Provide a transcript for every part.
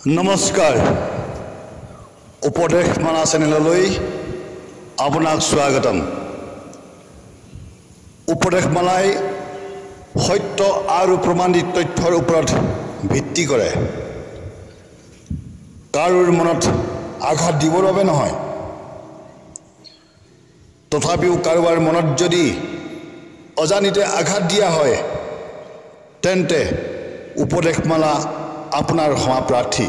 নমস্কাৰ উপদেশমালা চেনেললৈ আপোনাক স্বাগতম। উপদেশমালাই সত্য আৰু প্ৰমাণিত তথ্যৰ ওপৰত ভিত্তি কৰে। কাৰোৰ মনত আঘাত দিবৰ বাবে নহয়। তথাপিও কাৰোবাৰ মনত যদি অজানিতে আঘাত দিয়া হয় তেন্তে উপদেশমালা আপোনাৰ ক্ষমা প্ৰাৰ্থী।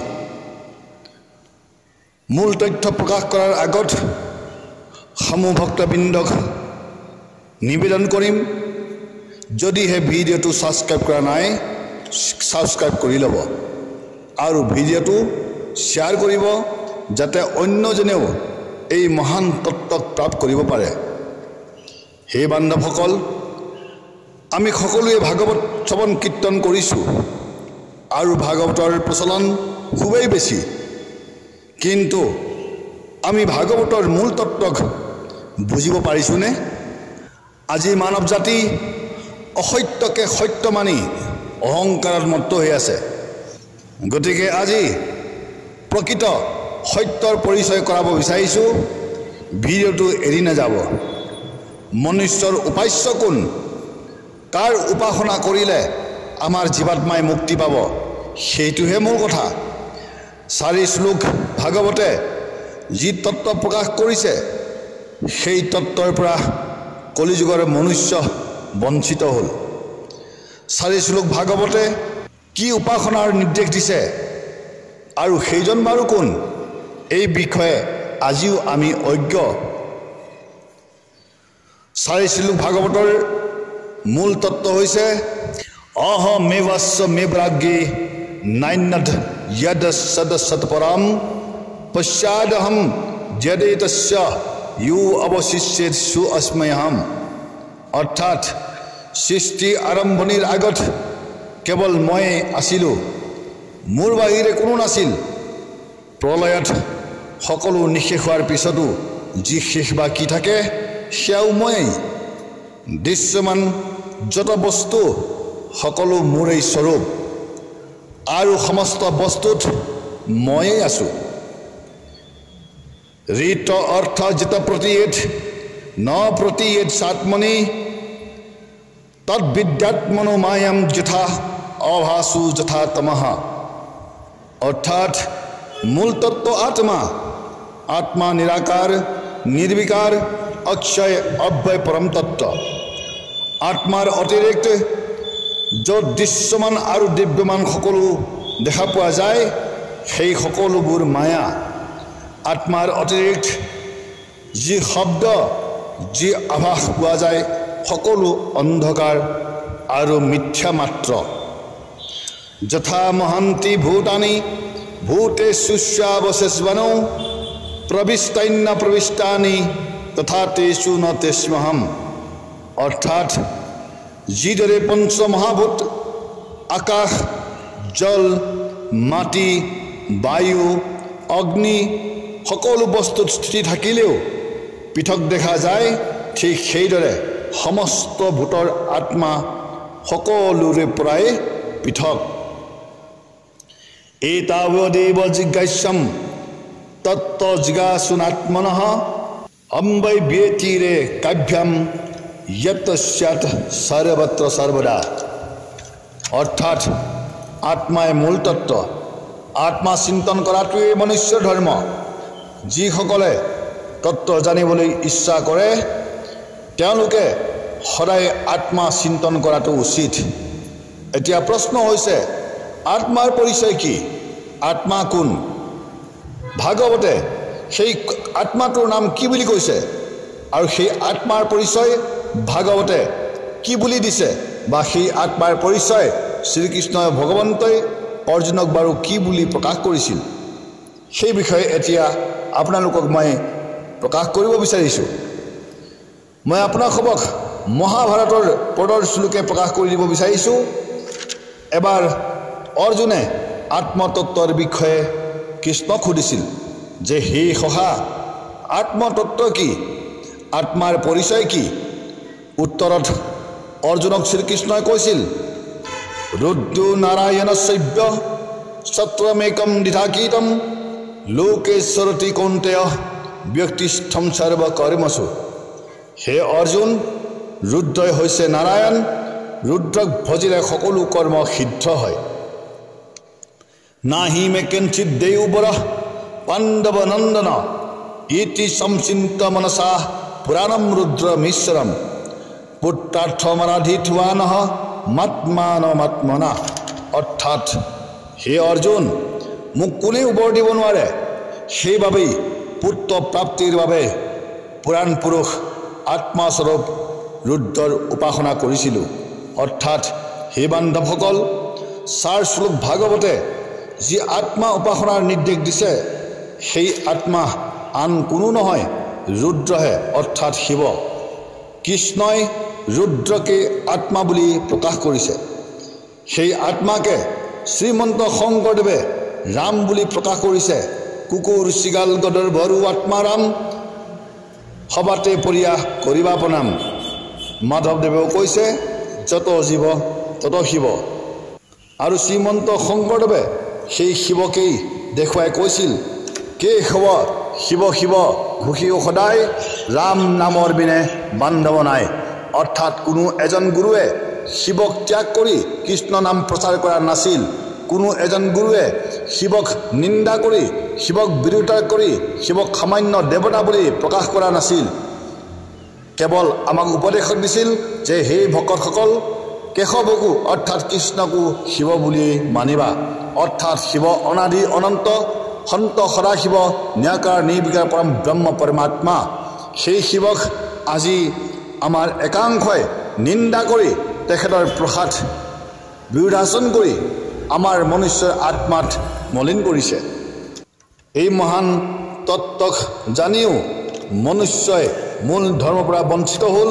মূল তথ্য প্ৰকাশ কৰাৰ আগত সমূহ ভক্তবৃন্দক নিবেদন কৰিম, যদিহে ভিডিঅ'টো ছাবস্ক্ৰাইব কৰা নাই ছাবস্ক্ৰাইব কৰি ল'ব আৰু ভিডিঅ'টো শ্বেয়াৰ কৰিব, যাতে অন্যজনেও এই মহান তত্ত্বক প্ৰাপ্ত কৰিব পাৰে। হে বান্ধৱসকল, আমি সকলোৱে ভাগৱত শ্ৰৱণ কীৰ্তন কৰিছোঁ আৰু ভাগৱতৰ প্ৰচলন খুবেই বেছি, কিন্তু আমি ভাগৱতৰ মূল তত্ত্বক বুজিব পাৰিছোঁনে? আজি মানৱ জাতি অসত্যকে সত্য মানি অহংকাৰত মত্ত হৈ আছে। গতিকে আজি প্ৰকৃত সত্যৰ পৰিচয় কৰাব বিচাৰিছোঁ। ভিডিঅ'টো এৰি নাযাব। মনুষ্যৰ উপাস্য কোন? কাৰ উপাসনা কৰিলে আমাৰ জীৱাত্মাই মুক্তি পাব, সেইটোহে মূল কথা। 4 শ্লোক ভাগৱতে যি তত্ত্ব প্ৰকাশ কৰিছে সেই তত্ত্বৰ পৰা কলিযুগৰ মনুষ্য বঞ্চিত হ'ল। 4 শ্লোক ভাগৱতে কি উপাসনাৰ নিৰ্দেশ দিছে আৰু সেইজন বাৰু কোন, এই বিষয়ে আজিও আমি অজ্ঞ। 4 শ্লোক ভাগৱতৰ মূল তত্ত্ব হৈছে অহমেৱাস্য মে প্ৰাজ্ঞে নান্যদ য়দ সদসৎপৰাম পশ্চাদহম যদেতস্য ইউ অৱশিষ্যেত সুঅস্ম্যহম। অৰ্থাৎ সৃষ্টি আৰম্ভণিৰ আগত কেৱল মই আছিলোঁ, মোৰ বাহিৰে কোনো নাছিল। প্ৰলয়ত সকলো নিশেষ হোৱাৰ পিছতো যি শেষ বা কি থাকে সেয়াও ময়েই। দৃশ্যমান যত বস্তু সকলো মোৰেই স্বৰূপ আৰু সমস্ত বস্তুত ময়েই আছোঁ। ঋত অৰ্থ জিত প্ৰতিয়েদ ন প্ৰতিয়েদ সাত্মনি তদ্বিদ্যাত্মনো মায়াম যথা অভাসু যথা তমঃ। অৰ্থাৎ মূল তত্ত্ব আত্মা। আত্মা নিৰাকাৰ, নিৰ্বিকাৰ, অক্ষয়, অব্যয় পৰম তত্ত্ব। আত্মাৰ অতিৰিক্ত য'ত দৃশ্যমান আৰু দিব্যমান সকলো দেখা পোৱা যায় সেই সকলোবোৰ মায়া। আত্মাৰ অতিৰিক্ত যি শব্দ, যি আভাস পোৱা যায় সকলো অন্ধকাৰ আৰু মিথ্যা মাত্ৰ। যথা মহান্তি ভূতানি ভূতেষু স্যাৱশেষবনৌ প্ৰবিষ্টান্য প্ৰবিষ্টানি তথা তেষু ন তেষ্মহম। অৰ্থাৎ যিদৰে পঞ্চমহাভূত আকাশ, জল, মাটি, বায়ু, অগ্নি সকলো বস্তুত স্থিতি থাকিলেও পৃথক দেখা যায়, ঠিক সেইদৰে সমস্ত ভূতৰ আত্মা সকলোৰে পৰাই পৃথক। এতাৱদেৱ জিজ্ঞাস্যম তত্ত্ব জিজ্ঞাসুনাত্মনঃ অম্বৈ ব্যতিৰে কাভ্যাম যত স্যাৎ সৰ্বত্ৰ সৰ্বদা। অৰ্থাৎ আত্মাই মূল তত্ত্ব। আত্মা চিন্তন কৰাটোৱেই মনুষ্যৰ ধৰ্ম। যিসকলে তত্ত্ব জানিবলৈ ইচ্ছা কৰে তেওঁলোকে সদায় আত্মা চিন্তন কৰাটো উচিত। এতিয়া প্ৰশ্ন হৈছে, আত্মাৰ পৰিচয় কি? আত্মা কোন? ভাগৱতে সেই আত্মাটোৰ নাম কি বুলি কৈছে আৰু সেই আত্মাৰ পৰিচয় ভাগৱতে কি বুলি দিছে, বা সেই আত্মাৰ পৰিচয় শ্ৰীকৃষ্ণই ভগৱন্তই অৰ্জুনক বাৰু কি বুলি প্ৰকাশ কৰিছিল, সেই বিষয়ে এতিয়া আপোনালোকক মই প্ৰকাশ কৰিব বিচাৰিছোঁ। মই আপোনালোকক মহাভাৰতৰ পদৰ শ্লোকে প্ৰকাশ কৰি দিব বিচাৰিছোঁ। এবাৰ অৰ্জুনে আত্মতত্ত্বৰ বিষয়ে কৃষ্ণক সুধিছিল যে হে সখা, আত্মতত্ত্ব কি? আত্মাৰ পৰিচয় কি? উত্তৰত অৰ্জুনক শ্ৰীকৃষ্ণই কৈছিল ৰুদ্ৰো নাৰায়ণ শৈব্য सत्रमेकं दिधाकीतं लोकेश्वरति कौन्तेय व्यक्तिष्ठम सर्वकर्मसु। हे अर्जुन, रुद्रই হৈছে নারায়ণ, रुद्रक भजिले सकलो कर्म सिद्ध হয়। नाहि मे किंचित देवबर पांडव नंदन इति संचिंत मनसा पुराणम रुद्रमीश्वरम पुत्रार्थमनाधित्वान मात्मानमात्मना। अर्थात हे अर्जुन, মোক কোনে উবৰ দিব নোৱাৰে, সেইভাবেই পুত্ৰ প্ৰাপ্তিৰ বাবে পুৰাণ পুৰুষ আত্মাস্বৰূপ रुद्रर उपासना करिसिलु। अर्थात हे बान्धवসকল, 4 श्लोक भागवते जी आत्मा उपासनार निर्देश दिसे সেই आत्मा आन कोनो নহয়, रुद्रहे अर्थात शिव। कृष्णय रुद्रके आत्मा बुली प्रकाश करिसे। সেই आत्माके श्रीमंत शंकरदेवे राम बुली प्रकाश करिसे। कुकुर सिगाल गदर बरु आत्मा राम सबाते परिया करिबा प्रणाम। माधवदेवे कैसे যত জীৱ তত শিৱ। और श्रीमंत शंकरदेवे সেই শিৱকেই দেখুৱাই কৈছিল, কে হব শিৱ শিৱ ঘোষিও সদায় राम नाমৰ বিনে বান্ধৱ নাই। अर्थात কোনো এজন গুৰুৱে শিৱক ত্যাগ কৰি কৃষ্ণ নাম প্ৰচাৰ কৰা নাছিল। কোনো এজন গুৰুৱে শিৱক নিন্দা কৰি শিৱক বিৰোধিতা কৰি শিৱক সামান্য দেৱতা বুলি প্ৰকাশ কৰা নাছিল। केवल आमक उपदेश दिছিল जे हे भक्तসকল, केशवकू अर्थात कृष्णकू शिव बुली मानिबा। अर्थात शिव अनादि अनंत सन्त सदाशिव न्याकार निर्विकार परम ब्रह्म परमात्मा। সেই শিৱক আজি আমাৰ একাংশই নিন্দা কৰি তেখেতৰ প্ৰসাদ বিৰোধাচন কৰি আমাৰ মনুষ্যৰ আত্মাত মলিন কৰিছে। এই মহান তত্ত্বক জানিও মনুষ্যই মূল ধৰ্মৰ পৰা বঞ্চিত হ'ল।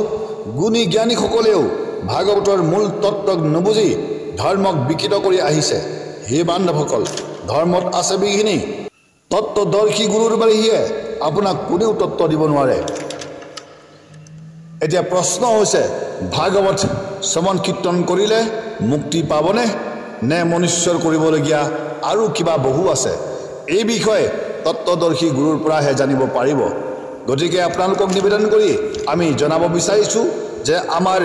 গুণী জ্ঞানীসকলেও ভাগৱতৰ মূল তত্ত্বক নুবুজি ধৰ্মক বিকৃত কৰি আহিছে। হে বান্ধৱসকল, ধৰ্মত আছে বিঘিনি। তত্ত্বদৰ্শী গুৰুৰ বাহিৰে আপোনাক কোনেও তত্ত্ব দিব নোৱাৰে। এতিয়া প্ৰশ্ন হৈছে, ভাগৱত শ্ৰৱণ কীৰ্তন কৰিলে মুক্তি পাবনে, নে মনুষ্যৰ কৰিবলগীয়া আৰু কিবা বহু আছে? এই বিষয়ে তত্ত্বদৰ্শী গুৰুৰ পৰাহে জানিব পাৰিব। গতিকে আপোনালোকক নিবেদন কৰি আমি জনাব বিচাৰিছোঁ যে আমাৰ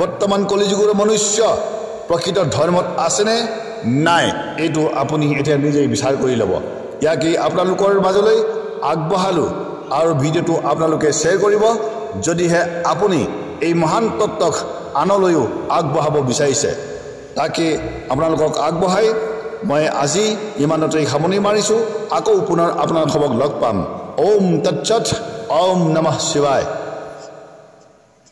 বৰ্তমান কলিযুগৰ মনুষ্য প্ৰকৃত ধৰ্মত আছেনে নাই, এইটো আপুনি এতিয়া নিজেই বিচাৰ কৰি ল'ব। ইয়াকে আপোনালোকৰ মাজলৈ আগবঢ়ালোঁ আৰু ভিডিঅ'টো আপোনালোকে শ্বেয়াৰ কৰিব যদিহে আপুনি এই মহান তত্ত্বক আনলৈও আগবঢ়াব বিচাৰিছে। তাকে আপোনালোকক আগবঢ়াই মই আজি ইমানতেই সামৰণি মাৰিছোঁ। আকৌ পুনৰ আপোনালোকক লগ পাম। ওম তৎসৎ। ओम नमः शिवाय।